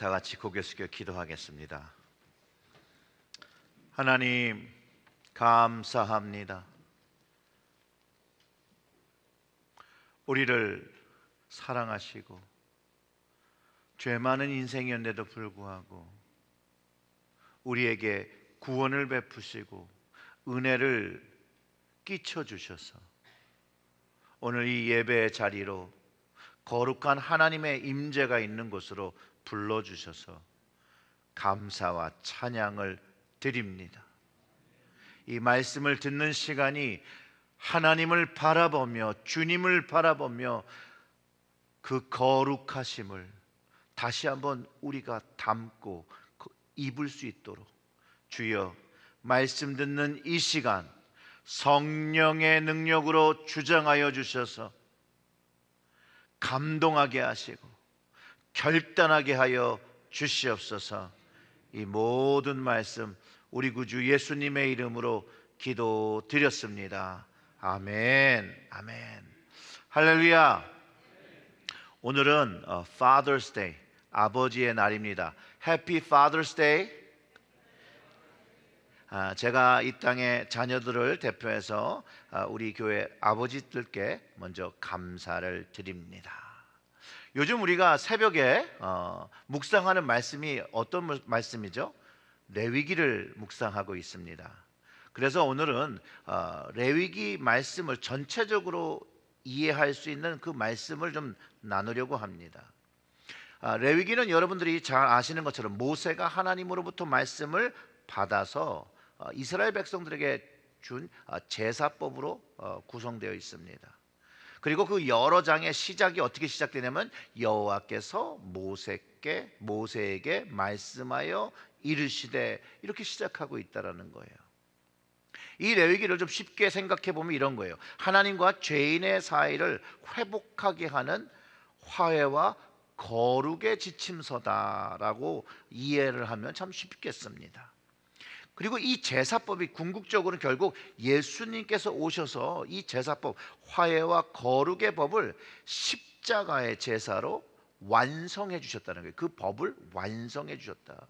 다 같이 고개 숙여 기도하겠습니다. 하나님, 감사합니다. 우리를 사랑하시고 죄 많은 인생이었는데도 불구하고 우리에게 구원을 베푸시고 은혜를 끼쳐주셔서 오늘 이 예배의 자리로 거룩한 하나님의 임재가 있는 곳으로 불러주셔서 감사와 찬양을 드립니다. 이 말씀을 듣는 시간이 하나님을 바라보며 주님을 바라보며 그 거룩하심을 다시 한번 우리가 담고 입을 수 있도록 주여, 말씀 듣는 이 시간 성령의 능력으로 주장하여 주셔서 감동하게 하시고 결단하게 하여 주시옵소서. 이 모든 말씀 우리 구주 예수님의 이름으로 기도드렸습니다. 아멘, 아멘. 할렐루야. 오늘은 Father's Day, 아버지의 날입니다. Happy Father's Day. 제가 이 땅의 자녀들을 대표해서 우리 교회 아버지들께 먼저 감사를 드립니다. 요즘 우리가 새벽에 묵상하는 말씀이 어떤 말씀이죠? 레위기를 묵상하고 있습니다. 그래서 오늘은 레위기 말씀을 전체적으로 이해할 수 있는 그 말씀을 좀 나누려고 합니다. 레위기는 여러분들이 잘 아시는 것처럼 모세가 하나님으로부터 말씀을 받아서 이스라엘 백성들에게 준 제사법으로 구성되어 있습니다. 그리고 그 여러 장의 시작이 어떻게 시작되냐면 여호와께서 모세에게 말씀하여 이르시되, 이렇게 시작하고 있다라는 거예요. 이 레위기를 좀 쉽게 생각해 보면 이런 거예요. 하나님과 죄인의 사이를 회복하게 하는 화해와 거룩의 지침서다라고 이해를 하면 참 쉽겠습니다. 그리고 이 제사법이 궁극적으로는 결국 예수님께서 오셔서 이 제사법, 화해와 거룩의 법을 십자가의 제사로 완성해 주셨다는 거예요. 그 법을 완성해 주셨다.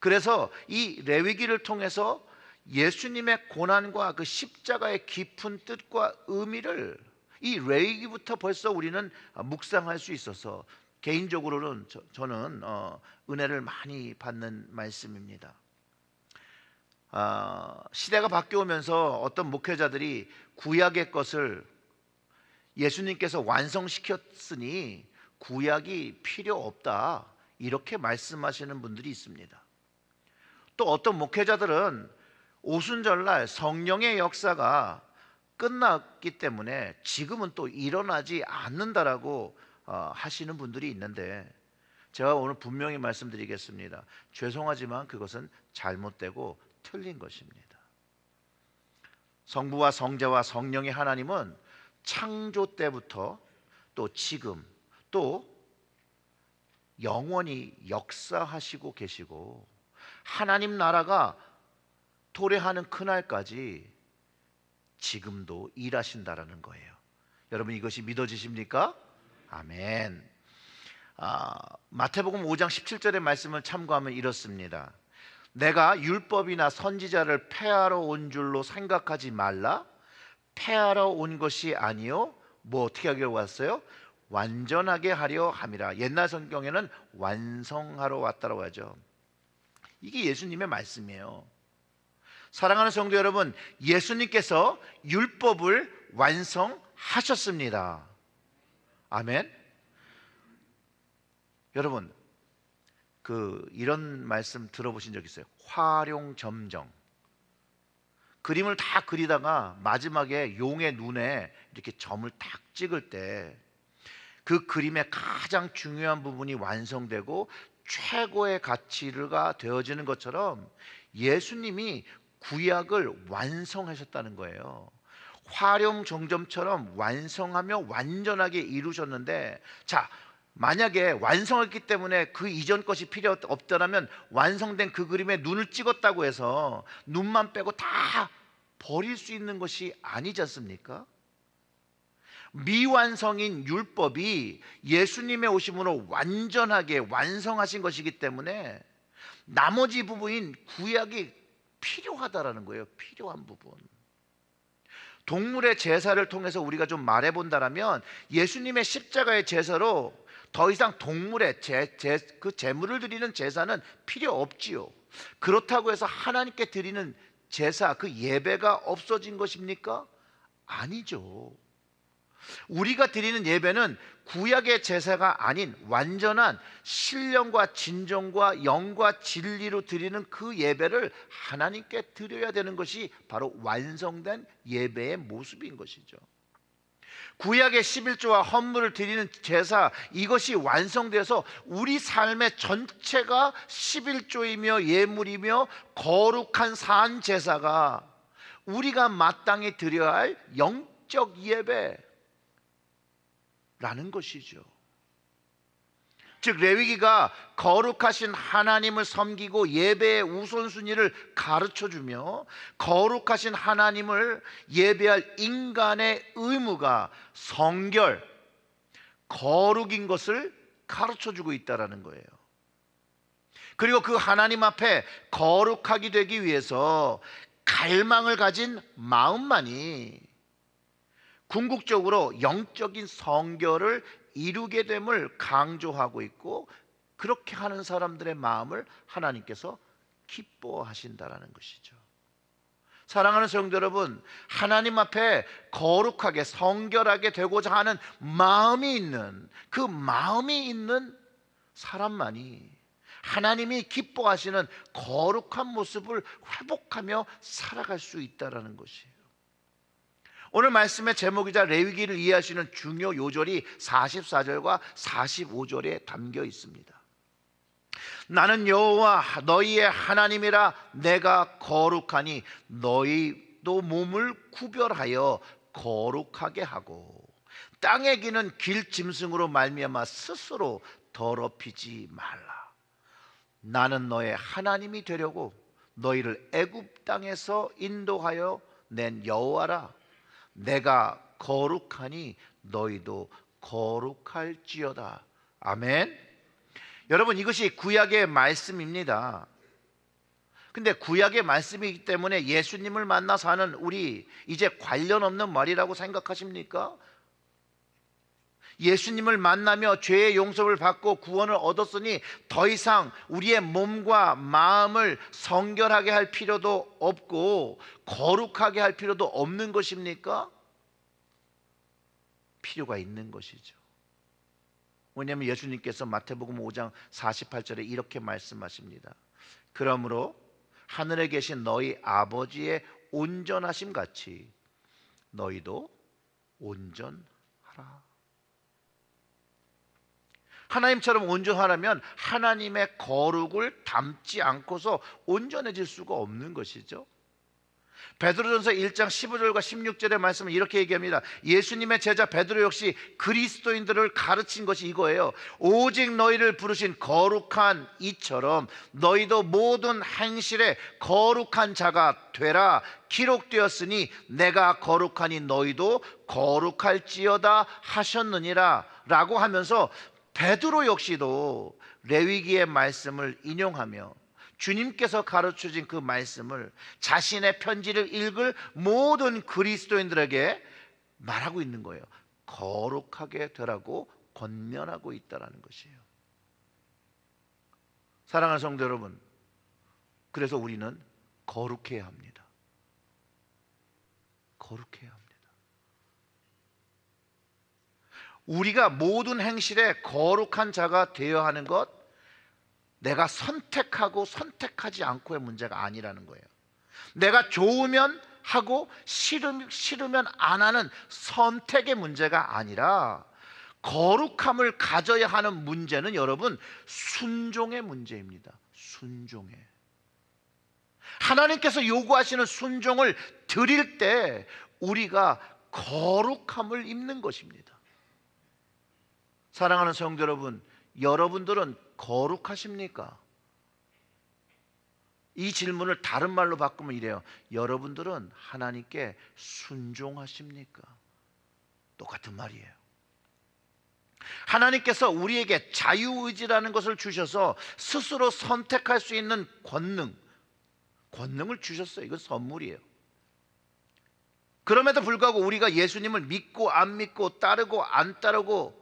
그래서 이 레위기를 통해서 예수님의 고난과 그 십자가의 깊은 뜻과 의미를 이 레위기부터 벌써 우리는 묵상할 수 있어서 개인적으로는 저는 은혜를 많이 받는 말씀입니다. 시대가 바뀌어오면서 어떤 목회자들이 구약의 것을 예수님께서 완성시켰으니 구약이 필요 없다, 이렇게 말씀하시는 분들이 있습니다. 또 어떤 목회자들은 오순절날 성령의 역사가 끝났기 때문에 지금은 또 일어나지 않는다라고 하시는 분들이 있는데, 제가 오늘 분명히 말씀드리겠습니다. 죄송하지만 그것은 잘못되고 틀린 것입니다. 성부와 성자와 성령의 하나님은 창조 때부터 또 지금 또 영원히 역사하시고 계시고 하나님 나라가 도래하는 그날까지 지금도 일하신다라는 거예요. 여러분, 이것이 믿어지십니까? 아멘. 마태복음 5장 17절의 말씀을 참고하면 이렇습니다. 내가 율법이나 선지자를 폐하러 온 줄로 생각하지 말라. 폐하러 온 것이 아니요, 뭐 어떻게 하기로 왔어요? 완전하게 하려 함이라. 옛날 성경에는 완성하러 왔다고 하죠. 이게 예수님의 말씀이에요. 사랑하는 성도 여러분, 예수님께서 율법을 완성하셨습니다. 아멘. 여러분, 이런 말씀 들어보신 적 있어요? 화룡점정. 그림을 다 그리다가 마지막에 용의 눈에 이렇게 점을 딱 찍을 때 그 그림의 가장 중요한 부분이 완성되고 최고의 가치가 되어지는 것처럼 예수님이 구약을 완성하셨다는 거예요. 화룡점정처럼 완성하며 완전하게 이루셨는데, 자, 만약에 완성했기 때문에 그 이전 것이 필요 없더라면 완성된 그 그림에 눈을 찍었다고 해서 눈만 빼고 다 버릴 수 있는 것이 아니지 않습니까? 미완성인 율법이 예수님의 오심으로 완전하게 완성하신 것이기 때문에 나머지 부분인 구약이 필요하다라는 거예요. 필요한 부분. 동물의 제사를 통해서 우리가 좀 말해본다라면 예수님의 십자가의 제사로 더 이상 동물의 그 제물을 드리는 제사는 필요 없지요. 그렇다고 해서 하나님께 드리는 제사, 그 예배가 없어진 것입니까? 아니죠. 우리가 드리는 예배는 구약의 제사가 아닌 완전한 신령과 진정과 영과 진리로 드리는 그 예배를 하나님께 드려야 되는 것이 바로 완성된 예배의 모습인 것이죠. 구약의 11조와 헌물을 드리는 제사, 이것이 완성돼서 우리 삶의 전체가 11조이며 예물이며 거룩한 산 제사가 우리가 마땅히 드려야 할 영적 예배라는 것이죠. 즉 레위기가 거룩하신 하나님을 섬기고 예배의 우선순위를 가르쳐주며 거룩하신 하나님을 예배할 인간의 의무가 성결, 거룩인 것을 가르쳐주고 있다는 거예요. 그리고 그 하나님 앞에 거룩하게 되기 위해서 갈망을 가진 마음만이 궁극적으로 영적인 성결을 이루게 됨을 강조하고 있고, 그렇게 하는 사람들의 마음을 하나님께서 기뻐하신다라는 것이죠. 사랑하는 성도 여러분, 하나님 앞에 거룩하게 성결하게 되고자 하는 마음이 있는, 그 마음이 있는 사람만이 하나님이 기뻐하시는 거룩한 모습을 회복하며 살아갈 수 있다라는 것이에요. 오늘 말씀의 제목이자 레위기를 이해하시는 중요 요절이 44절과 45절에 담겨 있습니다. 나는 여호와 너희의 하나님이라. 내가 거룩하니 너희도 몸을 구별하여 거룩하게 하고 땅에 기는 길 짐승으로 말미암아 스스로 더럽히지 말라. 나는 너의 하나님이 되려고 너희를 애굽 땅에서 인도하여 낸 여호와라. 내가 거룩하니 너희도 거룩할지어다. 아멘. 여러분, 이것이 구약의 말씀입니다. 근데 구약의 말씀이기 때문에 예수님을 만나 사는 우리 이제 관련 없는 말이라고 생각하십니까? 예수님을 만나며 죄의 용서를 받고 구원을 얻었으니 더 이상 우리의 몸과 마음을 성결하게 할 필요도 없고 거룩하게 할 필요도 없는 것입니까? 필요가 있는 것이죠. 왜냐하면 예수님께서 마태복음 5장 48절에 이렇게 말씀하십니다. 그러므로 하늘에 계신 너희 아버지의 온전하심 같이 너희도 온전하라. 하나님처럼 온전하려면 하나님의 거룩을 담지 않고서 온전해질 수가 없는 것이죠. 베드로전서 1장 15절과 16절의 말씀은 이렇게 얘기합니다. 예수님의 제자 베드로 역시 그리스도인들을 가르친 것이 이거예요. 오직 너희를 부르신 거룩한 이처럼 너희도 모든 행실에 거룩한 자가 되라. 기록되었으니 내가 거룩하니 너희도 거룩할지어다 하셨느니라 라고 하면서 베드로 역시도 레위기의 말씀을 인용하며 주님께서 가르쳐진 그 말씀을 자신의 편지를 읽을 모든 그리스도인들에게 말하고 있는 거예요. 거룩하게 되라고 권면하고 있다는 것이에요. 사랑하는 성도 여러분, 그래서 우리는 거룩해야 합니다. 거룩해야 합니다. 우리가 모든 행실에 거룩한 자가 되어야 하는 것, 내가 선택하고 선택하지 않고의 문제가 아니라는 거예요. 내가 좋으면 하고 싫으면 안 하는 선택의 문제가 아니라 거룩함을 가져야 하는 문제는 여러분 순종의 문제입니다. 순종의. 하나님께서 요구하시는 순종을 드릴 때 우리가 거룩함을 입는 것입니다. 사랑하는 성도 여러분, 여러분들은 거룩하십니까? 이 질문을 다른 말로 바꾸면 이래요. 여러분들은 하나님께 순종하십니까? 똑같은 말이에요. 하나님께서 우리에게 자유의지라는 것을 주셔서 스스로 선택할 수 있는 권능을 주셨어요. 이건 선물이에요. 그럼에도 불구하고 우리가 예수님을 믿고 안 믿고 따르고 안 따르고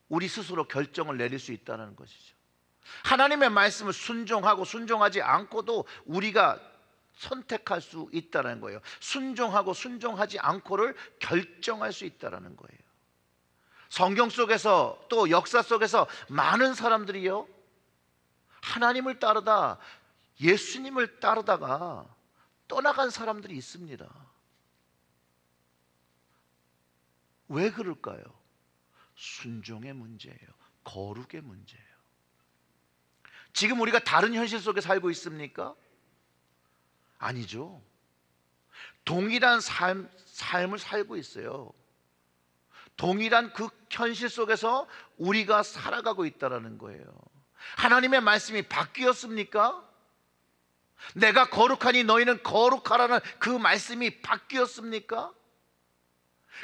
우리 스스로 결정을 내릴 수 있다는 것이죠. 하나님의 말씀을 순종하고 순종하지 않고도 우리가 선택할 수 있다는 거예요. 순종하고 순종하지 않고를 결정할 수 있다는 거예요. 성경 속에서 또 역사 속에서 많은 사람들이요, 하나님을 따르다 예수님을 따르다가 떠나간 사람들이 있습니다. 왜 그럴까요? 순종의 문제예요. 거룩의 문제예요. 지금 우리가 다른 현실 속에 살고 있습니까? 아니죠. 동일한 삶을 살고 있어요. 동일한 그 현실 속에서 우리가 살아가고 있다는 거예요. 하나님의 말씀이 바뀌었습니까? 내가 거룩하니 너희는 거룩하라는 그 말씀이 바뀌었습니까?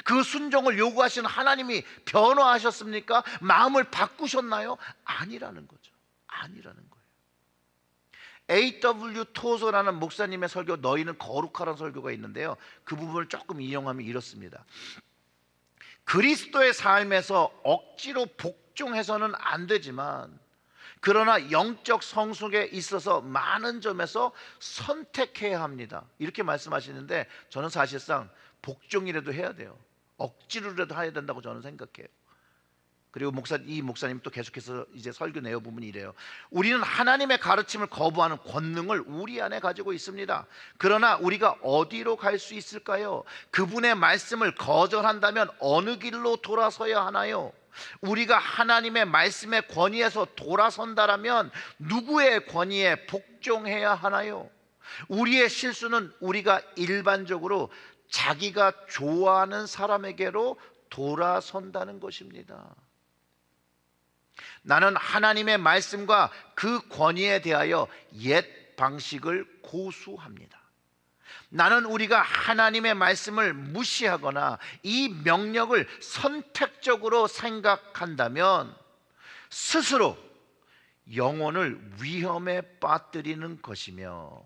그 순종을 요구하시는 하나님이 변화하셨습니까? 마음을 바꾸셨나요? 아니라는 거죠. 아니라는 거예요. A.W. 토저라는 목사님의 설교, 너희는 거룩하라는 설교가 있는데요, 그 부분을 조금 인용하면 이렇습니다. 그리스도의 삶에서 억지로 복종해서는 안 되지만, 그러나 영적 성숙에 있어서 많은 점에서 선택해야 합니다. 이렇게 말씀하시는데 저는 사실상 복종이라도 해야 돼요. 억지로라도 해야 된다고 저는 생각해요. 그리고 이 목사님 또 계속해서 이제 설교 내용 부분이 이래요. 우리는 하나님의 가르침을 거부하는 권능을 우리 안에 가지고 있습니다. 그러나 우리가 어디로 갈 수 있을까요? 그분의 말씀을 거절한다면 어느 길로 돌아서야 하나요? 우리가 하나님의 말씀의 권위에서 돌아선다라면 누구의 권위에 복종해야 하나요? 우리의 실수는 우리가 일반적으로 자기가 좋아하는 사람에게로 돌아선다는 것입니다. 나는 하나님의 말씀과 그 권위에 대하여 옛 방식을 고수합니다. 나는 우리가 하나님의 말씀을 무시하거나 이 명령을 선택적으로 생각한다면 스스로 영혼을 위험에 빠뜨리는 것이며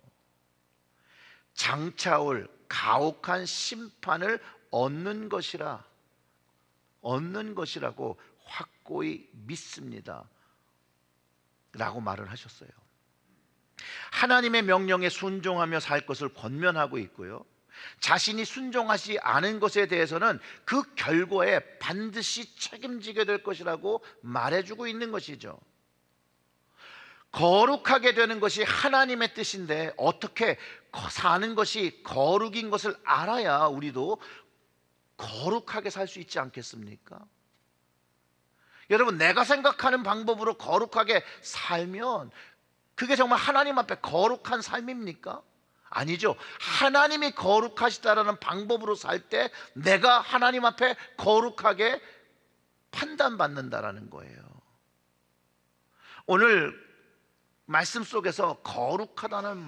장차올 가혹한 심판을 얻는 것이라고 확고히 믿습니다 라고 말을 하셨어요. 하나님의 명령에 순종하며 살 것을 권면하고 있고요, 자신이 순종하지 않은 것에 대해서는 그 결과에 반드시 책임지게 될 것이라고 말해주고 있는 것이죠. 거룩하게 되는 것이 하나님의 뜻인데 어떻게 사는 것이 거룩인 것을 알아야 우리도 거룩하게 살 수 있지 않겠습니까? 여러분, 내가 생각하는 방법으로 거룩하게 살면 그게 정말 하나님 앞에 거룩한 삶입니까? 아니죠. 하나님이 거룩하시다라는 방법으로 살 때 내가 하나님 앞에 거룩하게 판단받는다라는 거예요. 오늘 말씀 속에서 거룩하다는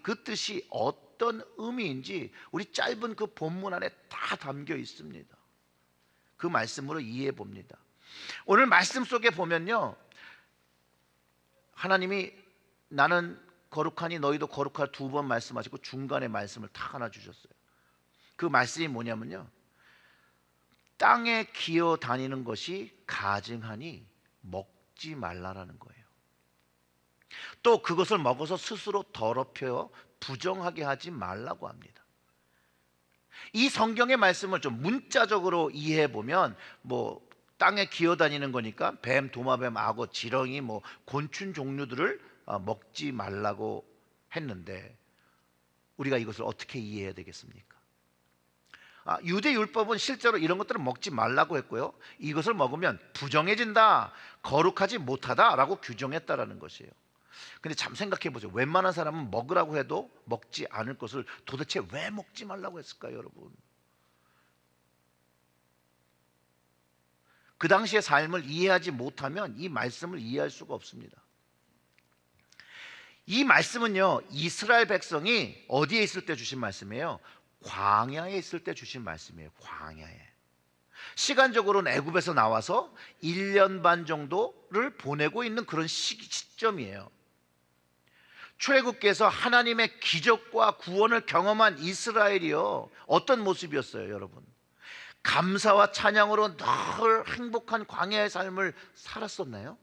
그 뜻이 어떤 의미인지 우리 짧은 그 본문 안에 다 담겨 있습니다. 그 말씀으로 이해해 봅니다. 오늘 말씀 속에 보면요, 하나님이 나는 거룩하니 너희도 거룩하라 두 번 말씀하시고 중간에 말씀을 딱 하나 주셨어요. 그 말씀이 뭐냐면요, 땅에 기어 다니는 것이 가증하니 먹지 말라라는 거예요. 또 그것을 먹어서 스스로 더럽혀 부정하게 하지 말라고 합니다. 이 성경의 말씀을 좀 문자적으로 이해해 보면 땅에 기어다니는 거니까 뱀, 도마뱀, 악어, 지렁이, 곤충 종류들을 먹지 말라고 했는데 우리가 이것을 어떻게 이해해야 되겠습니까? 유대 율법은 실제로 이런 것들을 먹지 말라고 했고요, 이것을 먹으면 부정해진다, 거룩하지 못하다라고 규정했다라는 것이에요. 근데 참 생각해 보죠. 웬만한 사람은 먹으라고 해도 먹지 않을 것을 도대체 왜 먹지 말라고 했을까요, 여러분? 그 당시의 삶을 이해하지 못하면 이 말씀을 이해할 수가 없습니다. 이 말씀은요, 이스라엘 백성이 어디에 있을 때 주신 말씀이에요? 광야에 있을 때 주신 말씀이에요. 광야에. 시간적으로는 애굽에서 나와서 1년 반 정도를 보내고 있는 그런 시점이에요. 출애굽기에서 하나님의 기적과 구원을 경험한 이스라엘이요, 어떤 모습이었어요, 여러분? 감사와 찬양으로 늘 행복한 광야의 삶을 살았었나요?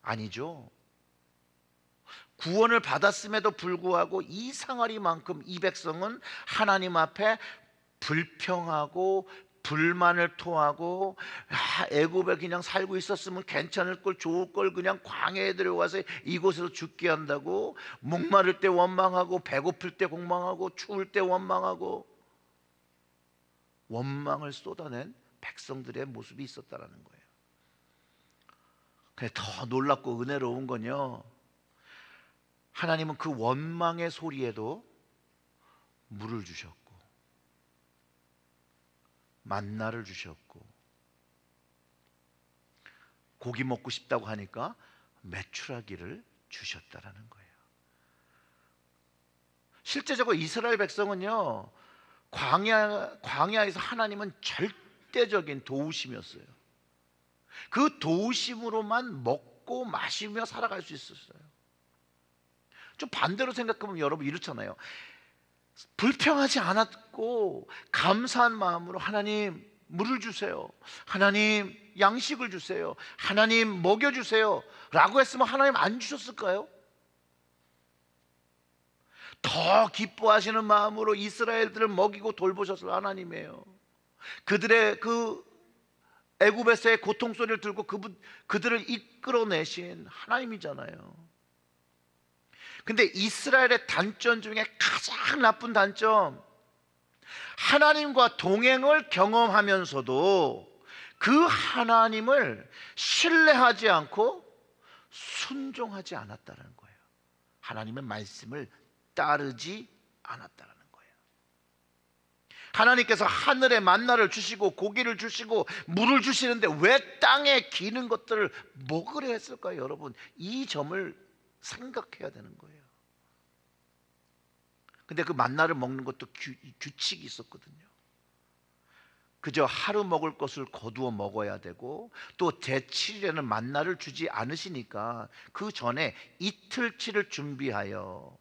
아니죠. 구원을 받았음에도 불구하고 이 상아리만큼 이 백성은 하나님 앞에 불평하고 불만을 토하고, 애굽에 그냥 살고 있었으면 괜찮을 걸, 좋을 걸, 그냥 광야에 들어가서 이곳에서 죽게 한다고, 목마를 때 원망하고 배고플 때 공망하고 추울 때 원망하고, 원망을 쏟아낸 백성들의 모습이 있었다라는 거예요. 근데 더 놀랍고 은혜로운 건요, 하나님은 그 원망의 소리에도 물을 주셨고 만나를 주셨고, 고기 먹고 싶다고 하니까 메추라기를 주셨다라는 거예요. 실제적으로 이스라엘 백성은요, 광야에서 하나님은 절대적인 도우심이었어요. 그 도우심으로만 먹고 마시며 살아갈 수 있었어요. 좀 반대로 생각하면 여러분 이렇잖아요. 불평하지 않았고 감사한 마음으로 하나님 물을 주세요, 하나님 양식을 주세요, 하나님 먹여주세요 라고 했으면 하나님 안 주셨을까요? 더 기뻐하시는 마음으로 이스라엘들을 먹이고 돌보셨을 하나님이에요. 그들의 그 애굽에서의 고통 소리를 들고 그들을 이끌어내신 하나님이잖아요. 근데 이스라엘의 단점 중에 가장 나쁜 단점, 하나님과 동행을 경험하면서도 그 하나님을 신뢰하지 않고 순종하지 않았다는 거예요. 하나님의 말씀을 따르지 않았다는 거예요. 하나님께서 하늘에 만나를 주시고 고기를 주시고 물을 주시는데 왜 땅에 기는 것들을 먹으려 했을까요? 여러분, 이 점을 생각해야 되는 거예요. 근데 그 만나를 먹는 것도 규칙이 있었거든요. 그저 하루 먹을 것을 거두어 먹어야 되고, 또 제7일에는 만나를 주지 않으시니까 그 전에 이틀치를 준비하여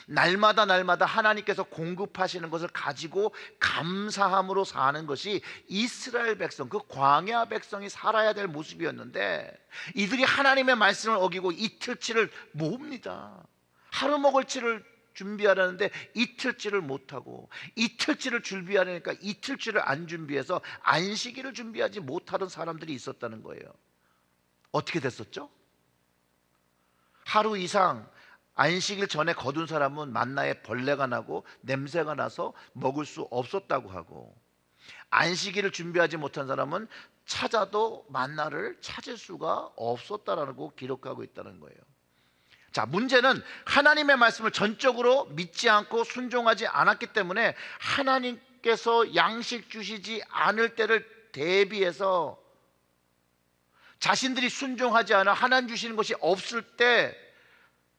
날마다 하나님께서 공급하시는 것을 가지고 감사함으로 사는 것이 이스라엘 백성, 그 광야 백성이 살아야 될 모습이었는데, 이들이 하나님의 말씀을 어기고 이틀치를 모읍니다. 하루 먹을 치를 준비하라는데 이틀치를 못하고, 이틀치를 준비하려니까 이틀치를 안 준비해서 안식일을 준비하지 못하던 사람들이 있었다는 거예요. 어떻게 됐었죠? 하루 이상 안식일 전에 거둔 사람은 만나에 벌레가 나고 냄새가 나서 먹을 수 없었다고 하고, 안식일을 준비하지 못한 사람은 찾아도 만나를 찾을 수가 없었다라고 기록하고 있다는 거예요. 자, 문제는 하나님의 말씀을 전적으로 믿지 않고 순종하지 않았기 때문에 하나님께서 양식 주시지 않을 때를 대비해서 자신들이 순종하지 않아 하나님 주시는 것이 없을 때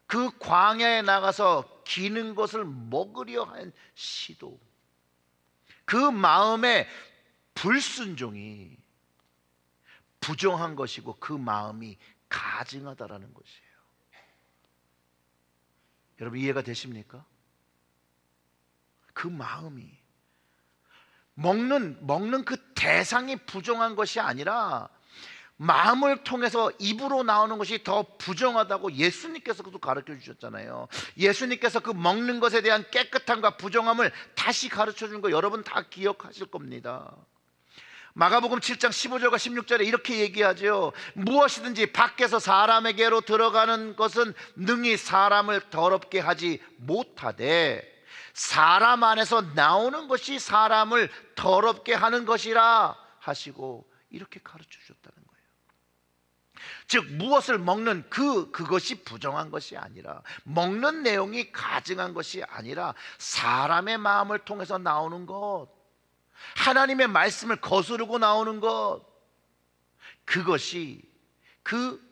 그 광야에 나가서 기는 것을 먹으려 한 시도, 그 마음의 불순종이 부정한 것이고 그 마음이 가증하다라는 것이에요. 여러분, 이해가 되십니까? 그 마음이, 먹는 그 대상이 부정한 것이 아니라 마음을 통해서 입으로 나오는 것이 더 부정하다고 예수님께서도 가르쳐 주셨잖아요. 예수님께서 그 먹는 것에 대한 깨끗함과 부정함을 다시 가르쳐 준 거 여러분 다 기억하실 겁니다. 마가복음 7장 15절과 16절에 이렇게 얘기하죠. 무엇이든지 밖에서 사람에게로 들어가는 것은 능히 사람을 더럽게 하지 못하되 사람 안에서 나오는 것이 사람을 더럽게 하는 것이라 하시고, 이렇게 가르쳐 주셨다는 거예요. 즉 무엇을 먹는 그것이 부정한 것이 아니라, 먹는 내용이 가증한 것이 아니라 마음의 마음을 통해서 나오는 것, 하나님의 말씀을 거스르고 나오는 것, 그것이 그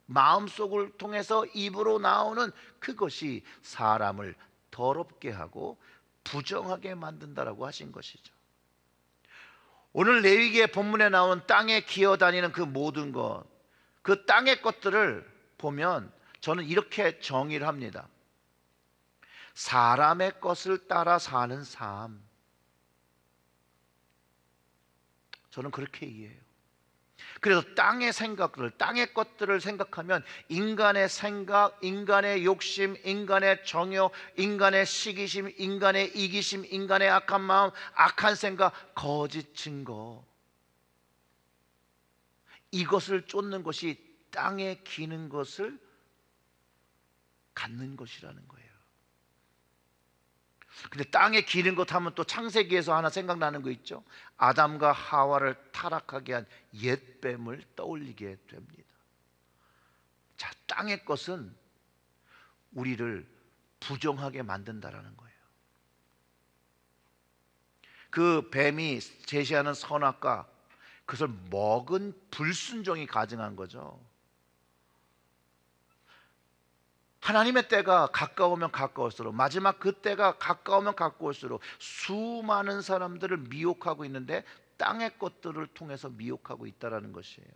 마음속을 통해서 입으로 나오는 그것이 사람을 더럽게 하고 부정하게 만든다라고 하신 것이죠. 오늘 레위기의 본문에 나온 땅에 기어다니는 그 모든 것, 그 땅의 것들을 보면 저는 이렇게 정의를 합니다. 사람의 것을 따라 사는 삶. 저는 그렇게 이해해요. 그래서 땅의 생각들, 땅의 것들을 생각하면 인간의 생각, 인간의 욕심, 인간의 정욕, 인간의 시기심, 인간의 이기심, 인간의 악한 마음, 악한 생각, 거짓 증거, 이것을 쫓는 것이 땅에 기는 것을 갖는 것이라는 거예요. 근데 땅에 기는 것 하면 또 창세기에서 하나 생각나는 거 있죠? 아담과 하와를 타락하게 한 옛뱀을 떠올리게 됩니다. 자, 땅의 것은 우리를 부정하게 만든다라는 거예요. 그 뱀이 제시하는 선악과 그것을 먹은 불순종이 가증한 거죠. 하나님의 때가 가까우면 가까울수록, 마지막 그 때가 가까우면 가까울수록 수많은 사람들을 미혹하고 있는데 땅의 것들을 통해서 미혹하고 있다는 것이에요.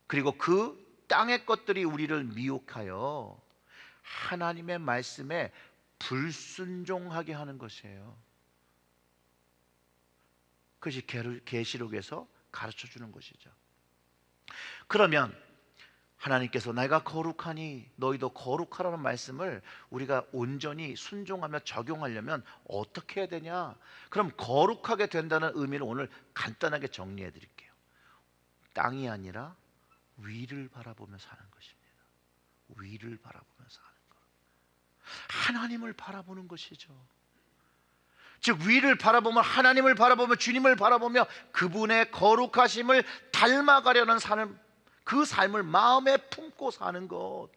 그리고 그 땅의 것들이 우리를 미혹하여 하나님의 말씀에 불순종하게 하는 것이에요. 그것이 계시록에서 가르쳐 주는 것이죠. 그러면 하나님께서 내가 거룩하니 너희도 거룩하라는 말씀을 우리가 온전히 순종하며 적용하려면 어떻게 해야 되냐? 그럼 거룩하게 된다는 의미를 오늘 간단하게 정리해 드릴게요. 땅이 아니라 위를 바라보며 사는 것입니다. 위를 바라보며 사는 것. 하나님을 바라보는 것이죠. 즉 위를 바라보며 하나님을 바라보며 주님을 바라보며 그분의 거룩하심을 닮아가려는 삶을, 그 삶을 마음에 품고 사는 것,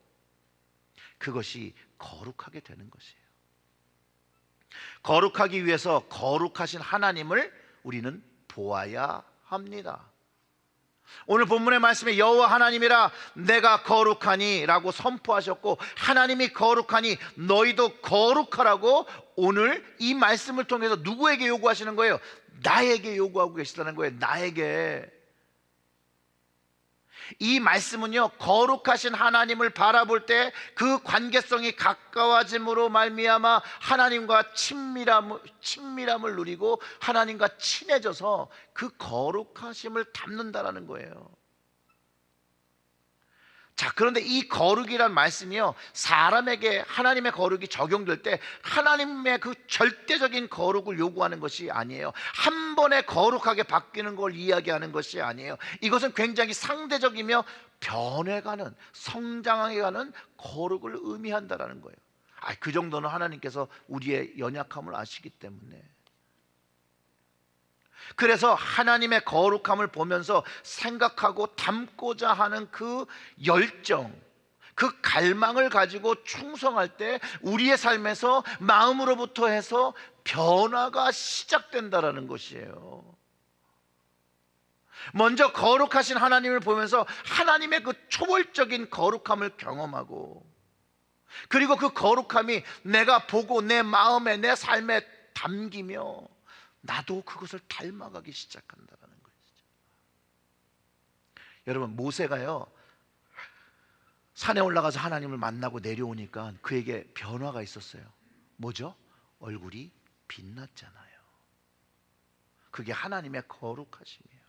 그것이 거룩하게 되는 것이에요. 거룩하기 위해서 거룩하신 하나님을 우리는 보아야 합니다. 오늘 본문의 말씀에 여호와 하나님이라 내가 거룩하니 라고 선포하셨고, 하나님이 거룩하니 너희도 거룩하라고 오늘 이 말씀을 통해서 누구에게 요구하시는 거예요? 나에게 요구하고 계시다는 거예요. 나에게. 이 말씀은요, 거룩하신 하나님을 바라볼 때 그 관계성이 가까워짐으로 말미암아 하나님과 친밀함을 누리고 하나님과 친해져서 그 거룩하심을 담는다라는 거예요. 자, 그런데 이 거룩이란 말씀이요, 사람에게 하나님의 거룩이 적용될 때 하나님의 그 절대적인 거룩을 요구하는 것이 아니에요. 한 번에 거룩하게 바뀌는 걸 이야기하는 것이 아니에요. 이것은 굉장히 상대적이며 변해가는, 성장해가는 거룩을 의미한다라는 거예요. 그 정도는 하나님께서 우리의 연약함을 아시기 때문에. 그래서 하나님의 거룩함을 보면서 생각하고 담고자 하는 그 열정, 그 갈망을 가지고 충성할 때 우리의 삶에서 마음으로부터 해서 변화가 시작된다라는 것이에요. 먼저 거룩하신 하나님을 보면서 하나님의 그 초월적인 거룩함을 경험하고, 그리고 그 거룩함이 내가 보고 내 마음에, 내 삶에 담기며 나도 그것을 닮아가기 시작한다는 것이죠. 여러분, 모세가요, 산에 올라가서 하나님을 만나고 내려오니까 그에게 변화가 있었어요. 뭐죠? 얼굴이 빛났잖아요. 그게 하나님의 거룩하심이에요.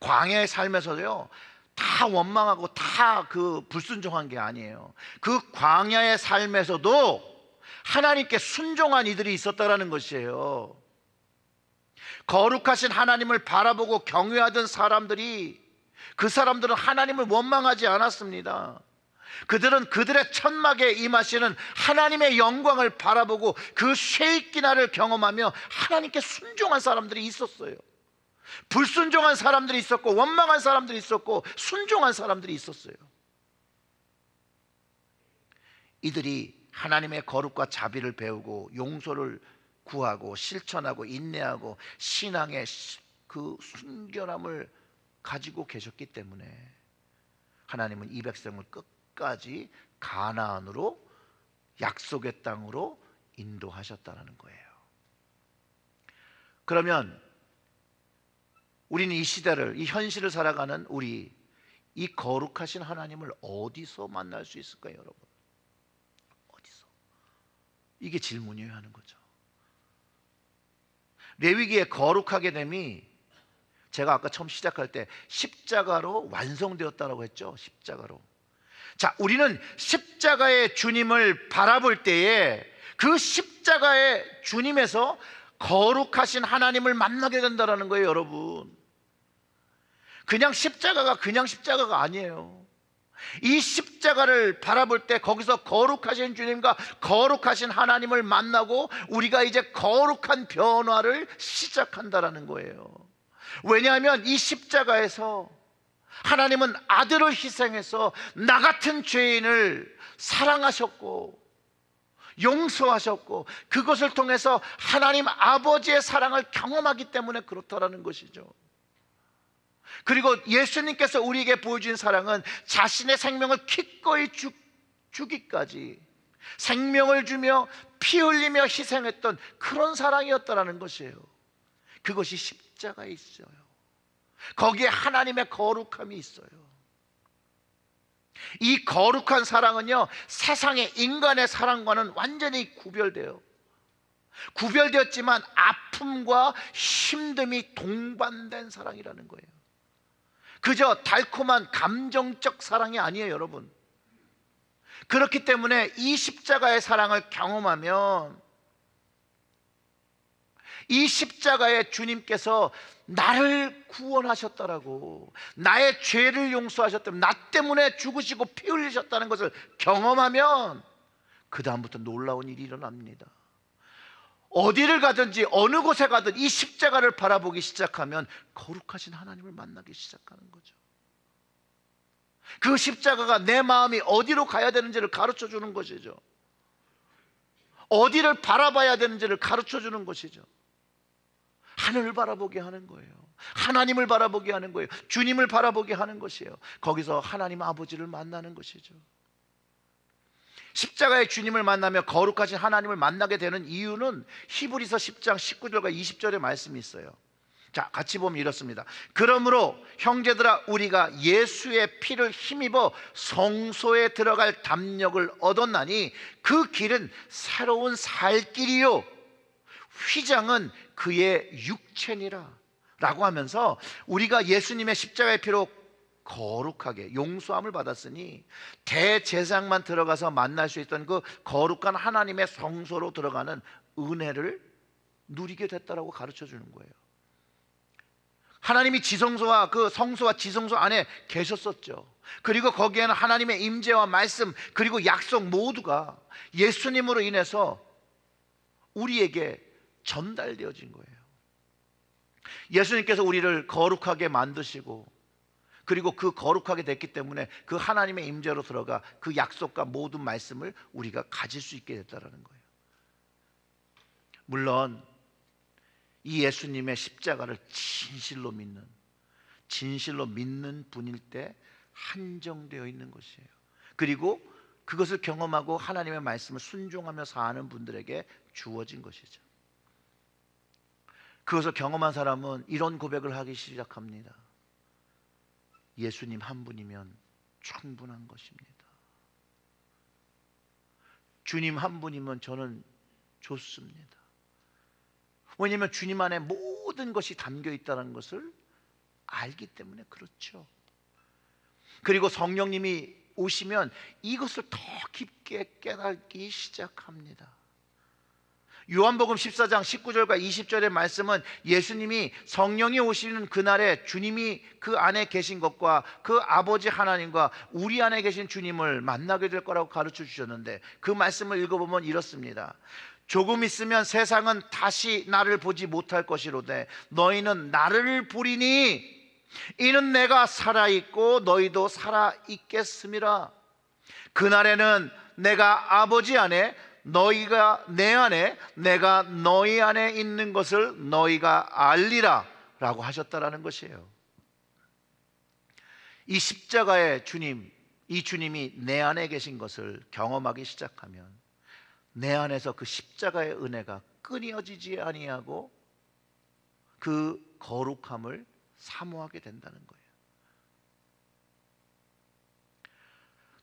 광야의 삶에서도요, 다 원망하고 다 그 불순종한 게 아니에요. 그 광야의 삶에서도 하나님께 순종한 이들이 있었다라는 것이에요. 거룩하신 하나님을 바라보고 경외하던 사람들이, 그 사람들은 하나님을 원망하지 않았습니다. 그들은 그들의 천막에 임하시는 하나님의 영광을 바라보고 그 쉐이키나를 경험하며 하나님께 순종한 사람들이 있었어요. 불순종한 사람들이 있었고, 원망한 사람들이 있었고, 순종한 사람들이 있었어요. 이들이 하나님의 거룩과 자비를 배우고 용서를 구하고 실천하고 인내하고 신앙의 그 순결함을 가지고 계셨기 때문에 하나님은 이 백성을 끝까지 가나안으로 약속의 땅으로 인도하셨다는 거예요. 그러면 우리는 이 시대를, 이 현실을 살아가는 우리, 이 거룩하신 하나님을 어디서 만날 수 있을까요, 여러분? 어디서? 이게 질문이어야 하는 거죠. 레위기의 거룩하게 됨이, 제가 아까 처음 시작할 때 십자가로 완성되었다고 했죠. 십자가로. 자, 우리는 십자가의 주님을 바라볼 때에 그 십자가의 주님에서 거룩하신 하나님을 만나게 된다는 거예요, 여러분. 그냥 십자가가 아니에요. 이 십자가를 바라볼 때 거기서 거룩하신 주님과 거룩하신 하나님을 만나고 우리가 이제 거룩한 변화를 시작한다는 거예요. 왜냐하면 이 십자가에서 하나님은 아들을 희생해서 나 같은 죄인을 사랑하셨고 용서하셨고, 그것을 통해서 하나님 아버지의 사랑을 경험하기 때문에 그렇다라는 것이죠. 그리고 예수님께서 우리에게 보여준 사랑은 자신의 생명을 기꺼이 주기까지 생명을 주며 피 흘리며 희생했던 그런 사랑이었다라는 것이에요. 그것이 십자가에 있어요. 거기에 하나님의 거룩함이 있어요. 이 거룩한 사랑은요, 세상의 인간의 사랑과는 완전히 구별되었지만 아픔과 힘듦이 동반된 사랑이라는 거예요. 그저 달콤한 감정적 사랑이 아니에요, 여러분. 그렇기 때문에 이 십자가의 사랑을 경험하면 이 십자가의 주님께서 나를 구원하셨다라고, 나의 죄를 용서하셨다고, 나 때문에 죽으시고 피 흘리셨다는 것을 경험하면 그 다음부터 놀라운 일이 일어납니다. 어디를 가든지 어느 곳에 가든 이 십자가를 바라보기 시작하면 거룩하신 하나님을 만나기 시작하는 거죠. 그 십자가가 내 마음이 어디로 가야 되는지를 가르쳐 주는 것이죠. 어디를 바라봐야 되는지를 가르쳐 주는 것이죠. 하늘을 바라보게 하는 거예요. 하나님을 바라보게 하는 거예요. 주님을 바라보게 하는 것이에요. 거기서 하나님 아버지를 만나는 것이죠. 십자가의 주님을 만나며 거룩하신 하나님을 만나게 되는 이유는 히브리서 10장 19절과 20절의 말씀이 있어요. 자, 같이 보면 이렇습니다. 그러므로 형제들아, 우리가 예수의 피를 힘입어 성소에 들어갈 담력을 얻었나니 그 길은 새로운 살 길이요 휘장은 그의 육체니라 라고 하면서, 우리가 예수님의 십자가의 피로 거룩하게 용서함을 받았으니 대제사장만 들어가서 만날 수 있던 그 거룩한 하나님의 성소로 들어가는 은혜를 누리게 됐다라고 가르쳐 주는 거예요. 하나님이 지성소와 그 성소와 지성소 안에 계셨었죠. 그리고 거기에는 하나님의 임재와 말씀 그리고 약속 모두가 예수님으로 인해서 우리에게 전달되어진 거예요. 예수님께서 우리를 거룩하게 만드시고, 그리고 그 거룩하게 됐기 때문에 그 하나님의 임재로 들어가 그 약속과 모든 말씀을 우리가 가질 수 있게 됐다는 거예요. 물론 이 예수님의 십자가를 진실로 믿는 분일 때 한정되어 있는 것이에요. 그리고 그것을 경험하고 하나님의 말씀을 순종하며 사는 분들에게 주어진 것이죠. 그것을 경험한 사람은 이런 고백을 하기 시작합니다. 예수님 한 분이면 충분한 것입니다. 주님 한 분이면 저는 좋습니다. 왜냐하면 주님 안에 모든 것이 담겨 있다는 것을 알기 때문에 그렇죠. 그리고 성령님이 오시면 이것을 더 깊게 깨닫기 시작합니다. 요한복음 14장 19절과 20절의 말씀은 예수님이 성령이 오시는 그날에 주님이 그 안에 계신 것과 그 아버지 하나님과 우리 안에 계신 주님을 만나게 될 거라고 가르쳐 주셨는데, 그 말씀을 읽어보면 이렇습니다. 조금 있으면 세상은 다시 나를 보지 못할 것이로되 너희는 나를 보리니 이는 내가 살아있고 너희도 살아있겠음이라. 그날에는 내가 아버지 안에, 너희가 내 안에, 내가 너희 안에 있는 것을 너희가 알리라 라고 하셨다라는 것이에요. 이 십자가의 주님, 이 주님이 내 안에 계신 것을 경험하기 시작하면 내 안에서 그 십자가의 은혜가 끊어지지 아니하고 그 거룩함을 사모하게 된다는 거예요.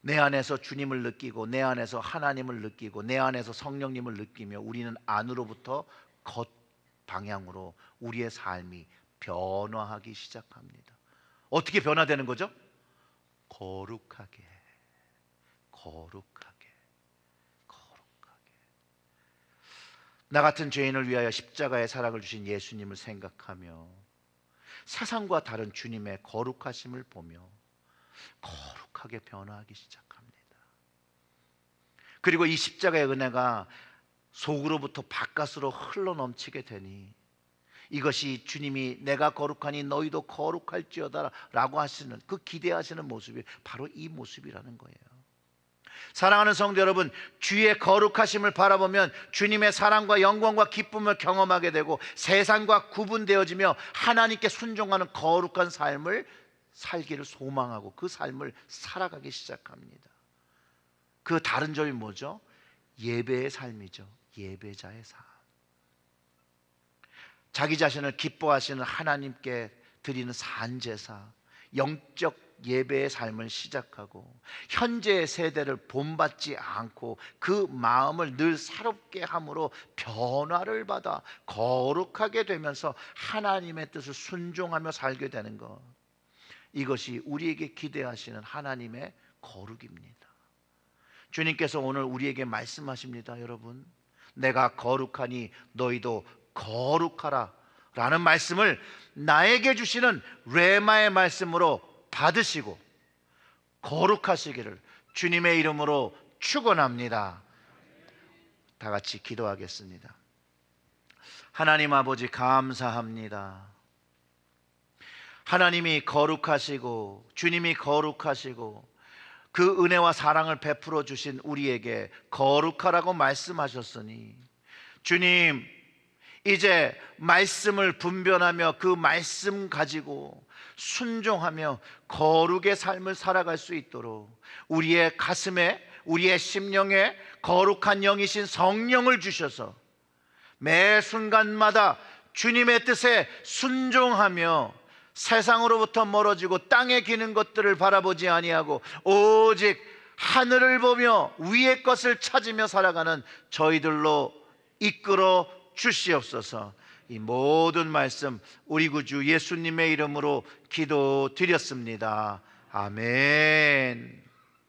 내 안에서 주님을 느끼고 내 안에서 하나님을 느끼고 내 안에서 성령님을 느끼며 우리는 안으로부터 겉 방향으로 우리의 삶이 변화하기 시작합니다. 어떻게 변화되는 거죠? 거룩하게, 거룩하게, 거룩하게. 나 같은 죄인을 위하여 십자가의 사랑을 주신 예수님을 생각하며 세상과 다른 주님의 거룩하심을 보며 거룩하게 변화하기 시작합니다. 그리고 이 십자가의 은혜가 속으로부터 바깥으로 흘러넘치게 되니 이것이 주님이 내가 거룩하니 너희도 거룩할지어다 라고 하시는 그 기대하시는 모습이 바로 이 모습이라는 거예요. 사랑하는 성도 여러분, 주의 거룩하심을 바라보면 주님의 사랑과 영광과 기쁨을 경험하게 되고 세상과 구분되어지며 하나님께 순종하는 거룩한 삶을 살기를 소망하고 그 삶을 살아가기 시작합니다. 그 다른 점이 뭐죠? 예배의 삶이죠. 예배자의 삶. 자기 자신을 기뻐하시는 하나님께 드리는 산제사, 영적 예배의 삶을 시작하고 현재의 세대를 본받지 않고 그 마음을 늘 새롭게 함으로 변화를 받아 거룩하게 되면서 하나님의 뜻을 순종하며 살게 되는 것, 이것이 우리에게 기대하시는 하나님의 거룩입니다. 주님께서 오늘 우리에게 말씀하십니다. 여러분, 내가 거룩하니 너희도 거룩하라 라는 말씀을 나에게 주시는 레마의 말씀으로 받으시고 거룩하시기를 주님의 이름으로 축원합니다. 다 같이 기도하겠습니다. 하나님 아버지, 감사합니다. 하나님이 거룩하시고 주님이 거룩하시고 그 은혜와 사랑을 베풀어 주신 우리에게 거룩하라고 말씀하셨으니 주님, 이제 말씀을 분별하며 그 말씀 가지고 순종하며 거룩의 삶을 살아갈 수 있도록 우리의 가슴에, 우리의 심령에 거룩한 영이신 성령을 주셔서 매 순간마다 주님의 뜻에 순종하며 세상으로부터 멀어지고 땅에 기는 것들을 바라보지 아니하고 오직 하늘을 보며 위의 것을 찾으며 살아가는 저희들로 이끌어 주시옵소서. 이 모든 말씀 우리 구주 예수님의 이름으로 기도드렸습니다. 아멘.